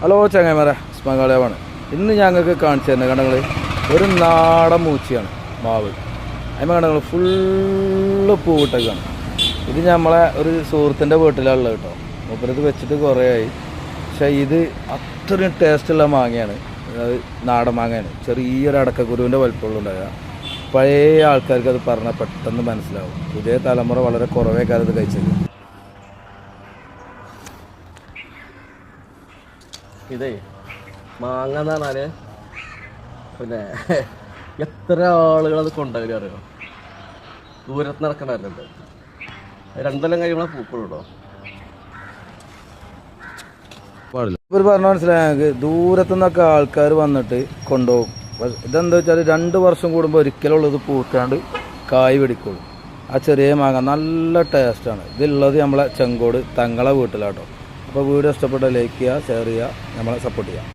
Hello ചങ്ങായിമാരെ, സ്മകളാണ്. ഇന്ന് ഞങ്ങൾക്ക് കാണിച്ചു തരുന്നത് കണ്ടങ്ങൾ ഒരു നാടൻ മൂച്ചിയാണ് മാവ്. അതിന് കണ്ടങ്ങൾ ഫുള്ള് പൂവിട്ടൊക്കെയാണ്. ഇത് നമ്മളെ ഒരു സുഹൃത്തിൻ്റെ വീട്ടിലാണുള്ളത് കേട്ടോ. മൂപ്പരത് വെച്ചിട്ട് കുറേ ആയി. പക്ഷേ ഇത് അത്രയും ടേസ്റ്റുള്ള മാങ്ങയാണ്. അത് നാടൻ മാങ്ങയാണ്. ചെറിയൊരു അടക്കക്കുരുവിൻ്റെ വലിപ്പമുള്ളുണ്ടാകുക. പഴയ ആൾക്കാർക്ക് അത് പറഞ്ഞാൽ പെട്ടെന്ന് മനസ്സിലാവും. പുതിയ തലമുറ വളരെ കുറവേ കാലത്ത് കഴിച്ചത്. ഇതേ മാങ്ങ എന്ന് പറഞ്ഞാൽ പിന്നെ എത്ര ആളുകൾ അത് കൊണ്ടുവരും അറിയോ. ദൂരത്ത് നടക്കണ്ടായിരുന്നുണ്ട്. 2 കൊല്ലം കഴിയുമ്പോൾ പൂക്കളുണ്ടോ പാടില്ല. ഇവർ പറഞ്ഞ മനസ്സിലായി ഞങ്ങൾക്ക്. ദൂരത്തു നിന്നൊക്കെ ആൾക്കാർ വന്നിട്ട് കൊണ്ടുപോകും. ഇതെന്താ വെച്ചാൽ 2 വർഷം കൂടുമ്പോൾ ഒരിക്കലുള്ളത് പൂത്താണ്ട് കായ് പിടിക്കുള്ളൂ. ആ ചെറിയ മാങ്ങ നല്ല ടേസ്റ്റാണ്. ഇതുള്ളത് നമ്മളെ ചെങ്കോട് തങ്ങളെ വീട്ടിലാട്ടോ. അപ്പോൾ വീഡിയോ ഇഷ്ടപ്പെട്ട ലൈക്ക് ചെയ്യുക, ഷെയർ ചെയ്യുക, നമ്മളെ സപ്പോർട്ട് ചെയ്യുക.